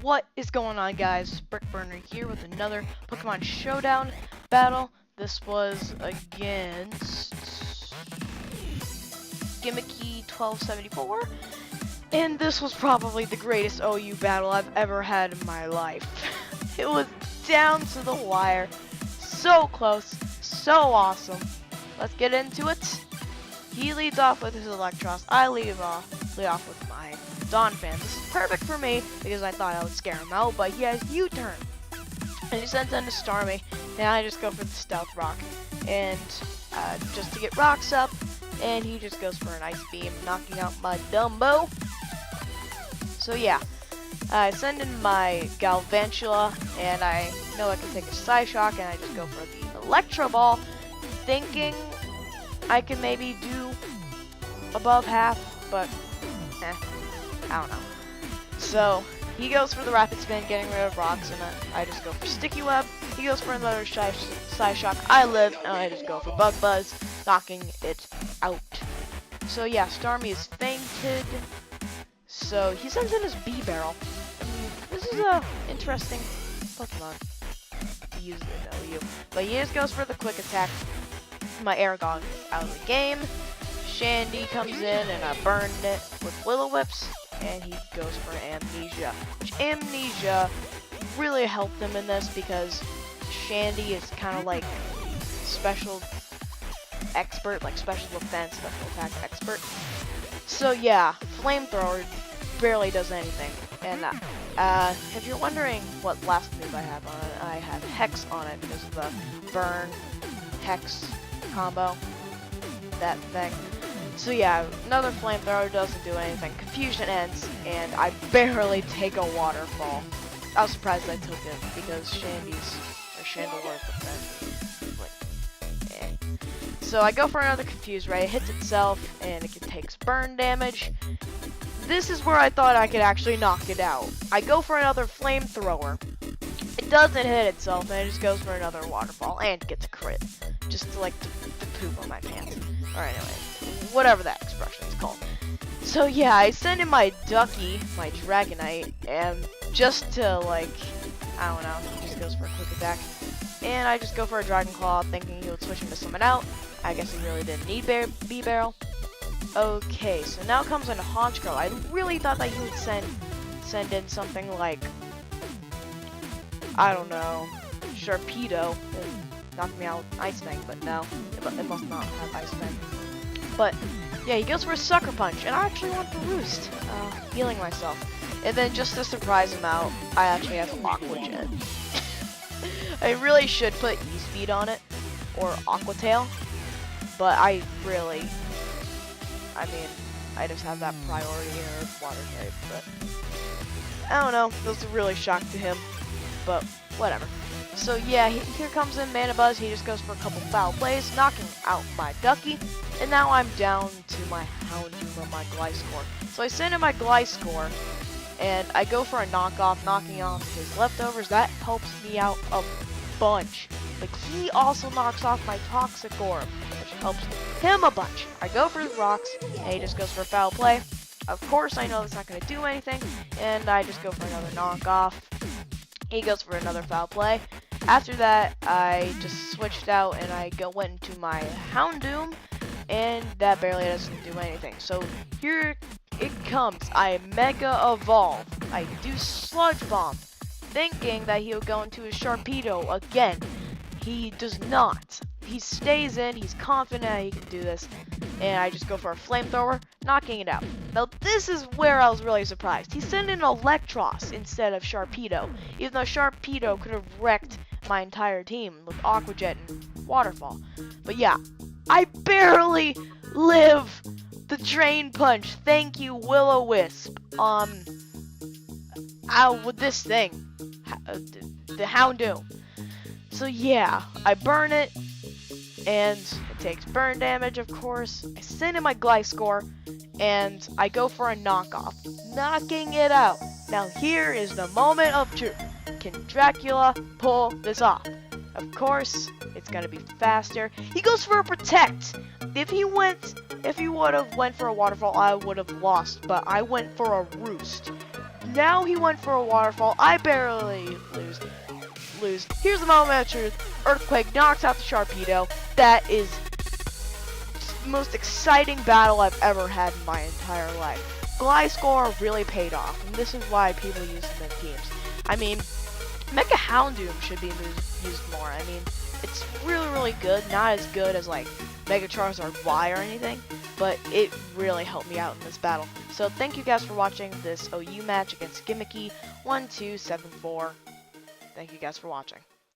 What is going on, guys? Brickburner here with another Pokemon Showdown battle. This was against Gimmicky 1274, and this was probably the greatest OU battle I've ever had in my life. It was down to the wire, so close, so awesome. Let's get into it. He leads off with his Electros. I lead off with my Donphan. This is perfect for me because I thought I would scare him out, but he has U-turn. And he sends in to Starmie, and I just go for the Stealth Rock. And just to get rocks up, and he just goes for an Ice Beam, knocking out my Dumbo. So yeah, I send in my Galvantula, and I know I can take a Psyshock, and I just go for the Electro Ball, thinking I can maybe do above half, but I don't know. So he goes for the Rapid Spin, getting rid of rocks, and I just go for Sticky Web. He goes for another Psyshock. I live, and I just go for Bug Buzz, knocking it out. So yeah, Starmie is fainted. So he sends in his B-Barrel. This is a interesting Pokemon to use in OU. But he just goes for the Quick Attack. My Aragon out of the game. Shandy comes in, and I burned it with Will-O-Wisps, and he goes for Amnesia. Which Amnesia really helped him in this because Shandy is kind of like special expert, like special defense, special attack expert. So yeah, Flamethrower barely does anything. And if you're wondering what last move I have on it, I have Hex on it because of the Burn Hex combo, that thing. So yeah, another Flamethrower doesn't do anything. Confusion ends, and I barely take a Waterfall. I was surprised I took it because Chandelore's defense. Like, eh. So I go for another Confuse Ray. It hits itself, and it takes burn damage. This is where I thought I could actually knock it out. I go for another Flamethrower. It doesn't hit itself, and it just goes for another Waterfall, and gets a crit. Just to, like, to poop on my pants. Or anyway, whatever that expression is called. So yeah, I send in my Ducky, my Dragonite, and just to, like, I don't know, he just goes for a Quick Attack. And I just go for a Dragon Claw, thinking he would switch into someone out. I guess he really didn't need B-Barrel. Okay, so now comes into Honchkrow. I really thought that he would send in something like, I don't know, Sharpedo, and knock me out with Ice Fang, but no, it must not have Ice Fang. But yeah, he goes for a Sucker Punch, and I actually want the Roost, healing myself. And then just to surprise him out, I actually have Aqua Jet. I really should put E-Speed on it, or Aqua Tail, but I just have that priority in Earth Water type, but I don't know, that was a really shock to him, but whatever. So yeah, here comes in Mana Buzz. He just goes for a couple foul plays, knocking out my Ducky, and now I'm down to my Houndoom on my Gliscor. So I send in my Gliscor, and I go for a knockoff, knocking off his leftovers. That helps me out a bunch. Like, he also knocks off my Toxic Orb, which helps him a bunch. I go for the rocks, and he just goes for a foul play. Of course, I know that's not going to do anything, and I just go for another knockoff. He goes for another foul play. After that, I just switched out, and I went into my Houndoom, and that barely doesn't do anything. So here it comes. I Mega Evolve. I do Sludge Bomb, thinking that he would go into his Sharpedo again. He does not. He stays in, he's confident that he can do this, and I just go for a Flamethrower, knocking it out. Now this is where I was really surprised. He sent in Electros instead of Sharpedo, even though Sharpedo could have wrecked my entire team with Aqua Jet and Waterfall. But yeah, I barely live the Drain Punch. Thank you, Will-O-Wisp. With this thing, the Houndoom. So yeah, I burn it, and it takes burn damage, of course. I send in my Gliscor, and I go for a knockoff, knocking it out. Now here is the moment of truth. Can Dracula pull this off? Of course, it's gonna be faster. He goes for a Protect. If he would have went for a Waterfall, I would have lost, but I went for a Roost. Now he went for a waterfall. I barely lose. Here's the moment of truth. Earthquake knocks out the Sharpedo. That is the most exciting battle I've ever had in my entire life. Gliscor really paid off, and this is why people use them in teams. I mean, Mecha Houndoom should be used more. I mean, it's really good. Not as good as like Mega Charizard Y or anything, but it really helped me out in this battle. So thank you guys for watching this OU match against Gimmicky 1274. Thank you guys for watching.